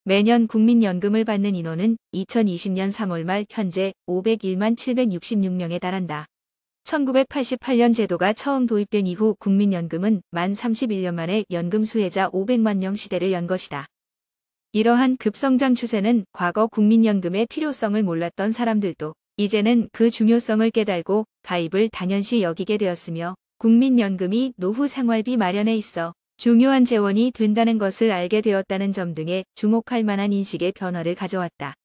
매년 국민연금을 받는 인원은 2020년 3월 말 현재 501만 766명에 달한다. 1988년 제도가 처음 도입된 이후 국민연금은 만 31년 만에 연금 수혜자 500만 명 시대를 연 것이다. 이러한 급성장 추세는 과거 국민연금의 필요성을 몰랐던 사람들도 이제는 그 중요성을 깨달고 가입을 당연시 여기게 되었으며 국민연금이 노후 생활비 마련에 있어 중요한 재원이 된다는 것을 알게 되었다는 점 등에 주목할 만한 인식의 변화를 가져왔다.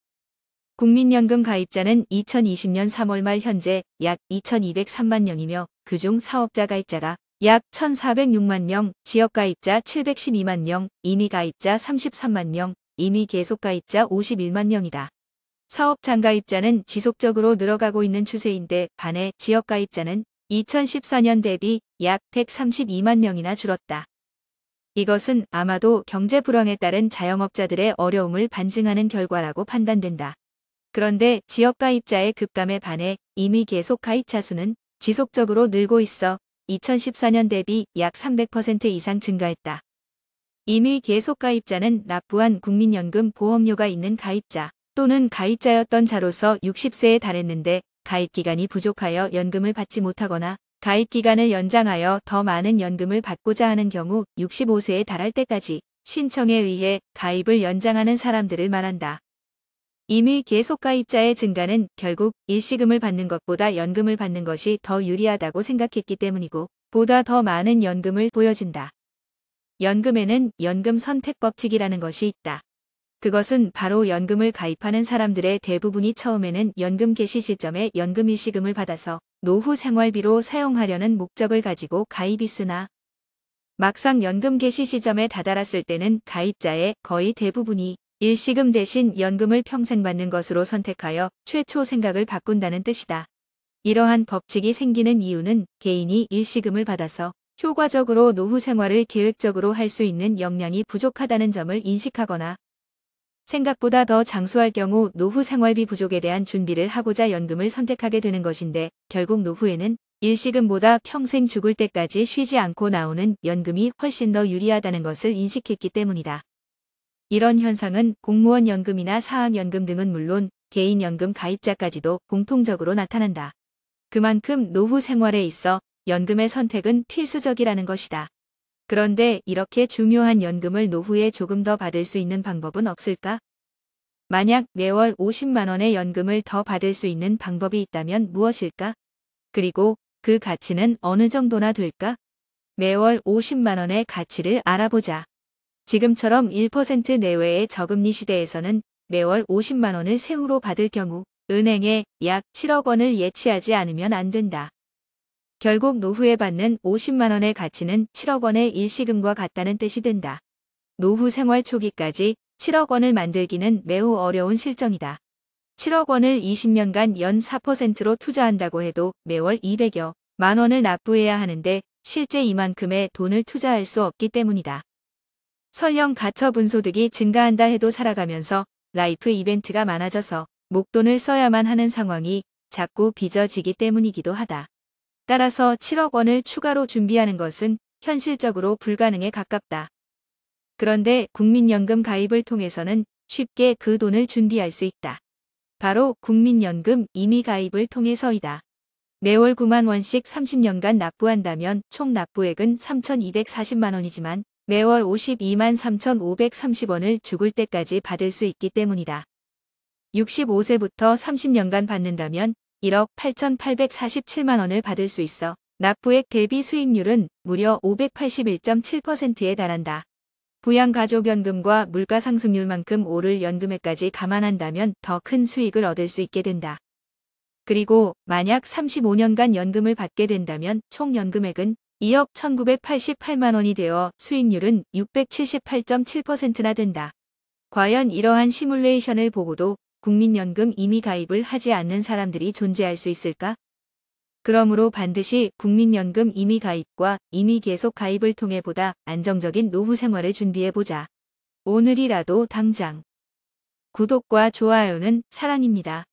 국민연금 가입자는 2020년 3월 말 현재 약 2203만 명이며 그중 사업자 가입자가 약 1406만 명, 지역가입자 712만 명, 임의가입자 33만 명, 임의계속가입자 51만 명이다. 사업 장가입자는 지속적으로 늘어가고 있는 추세인데 반해 지역가입자는 2014년 대비 약 132만 명이나 줄었다. 이것은 아마도 경제 불황에 따른 자영업자들의 어려움을 반증하는 결과라고 판단된다. 그런데 지역가입자의 급감에 반해 임의계속가입자 수는 지속적으로 늘고 있어 2014년 대비 약 300% 이상 증가했다. 임의계속가입자는 납부한 국민연금 보험료가 있는 가입자 또는 가입자였던 자로서 60세에 달했는데 가입기간이 부족하여 연금을 받지 못하거나 가입기간을 연장하여 더 많은 연금을 받고자 하는 경우 65세에 달할 때까지 신청에 의해 가입을 연장하는 사람들을 말한다. 임의계속가입자의 증가는 결국 일시금을 받는 것보다 연금을 받는 것이 더 유리하다고 생각했기 때문이고 보다 더 많은 연금을 보여준다. 연금에는 연금 선택법칙이라는 것이 있다. 그것은 바로 연금을 가입하는 사람들의 대부분이 처음에는 연금 개시 시점에 연금 일시금을 받아서 노후 생활비로 사용하려는 목적을 가지고 가입했으나 막상 연금 개시 시점에 다다랐을 때는 가입자의 거의 대부분이 일시금 대신 연금을 평생 받는 것으로 선택하여 최초 생각을 바꾼다는 뜻이다. 이러한 법칙이 생기는 이유는 개인이 일시금을 받아서 효과적으로 노후 생활을 계획적으로 할 수 있는 역량이 부족하다는 점을 인식하거나 생각보다 더 장수할 경우 노후 생활비 부족에 대한 준비를 하고자 연금을 선택하게 되는 것인데 결국 노후에는 일시금보다 평생 죽을 때까지 쉬지 않고 나오는 연금이 훨씬 더 유리하다는 것을 인식했기 때문이다. 이런 현상은 공무원 연금이나 사학연금 등은 물론 개인연금 가입자까지도 공통적으로 나타난다. 그만큼 노후 생활에 있어 연금의 선택은 필수적이라는 것이다. 그런데 이렇게 중요한 연금을 노후에 조금 더 받을 수 있는 방법은 없을까? 만약 매월 50만 원의 연금을 더 받을 수 있는 방법이 있다면 무엇일까? 그리고 그 가치는 어느 정도나 될까? 매월 50만 원의 가치를 알아보자. 지금처럼 1% 내외의 저금리 시대에서는 매월 50만 원을 세후로 받을 경우 은행에 약 7억 원을 예치하지 않으면 안 된다. 결국 노후에 받는 50만 원의 가치는 7억 원의 일시금과 같다는 뜻이 된다. 노후 생활 초기까지 7억 원을 만들기는 매우 어려운 실정이다. 7억 원을 20년간 연 4%로 투자한다고 해도 매월 200여만 원을 납부해야 하는데 실제 이만큼의 돈을 투자할 수 없기 때문이다. 설령 가처분 소득이 증가한다 해도 살아가면서 라이프 이벤트가 많아져서 목돈을 써야만 하는 상황이 자꾸 빚어지기 때문이기도 하다. 따라서 7억 원을 추가로 준비하는 것은 현실적으로 불가능에 가깝다. 그런데 국민연금 가입을 통해서는 쉽게 그 돈을 준비할 수 있다. 바로 국민연금 임의가입을 통해서이다. 매월 9만 원씩 30년간 납부한다면 총 납부액은 3,240만 원이지만 매월 52만 3,530원을 죽을 때까지 받을 수 있기 때문이다. 65세부터 30년간 받는다면 1억 8,847만 원을 받을 수 있어 납부액 대비 수익률은 무려 581.7%에 달한다. 부양가족연금과 물가상승률만큼 오를 연금액까지 감안한다면 더 큰 수익을 얻을 수 있게 된다. 그리고 만약 35년간 연금을 받게 된다면 총 연금액은 2억 1,988만 원이 되어 수익률은 678.7%나 된다. 과연 이러한 시뮬레이션을 보고도 국민연금 임의가입을 하지 않는 사람들이 존재할 수 있을까? 그러므로 반드시 국민연금 임의가입과 임의계속가입을 통해 보다 안정적인 노후 생활을 준비해보자. 오늘이라도 당장. 구독과 좋아요는 사랑입니다.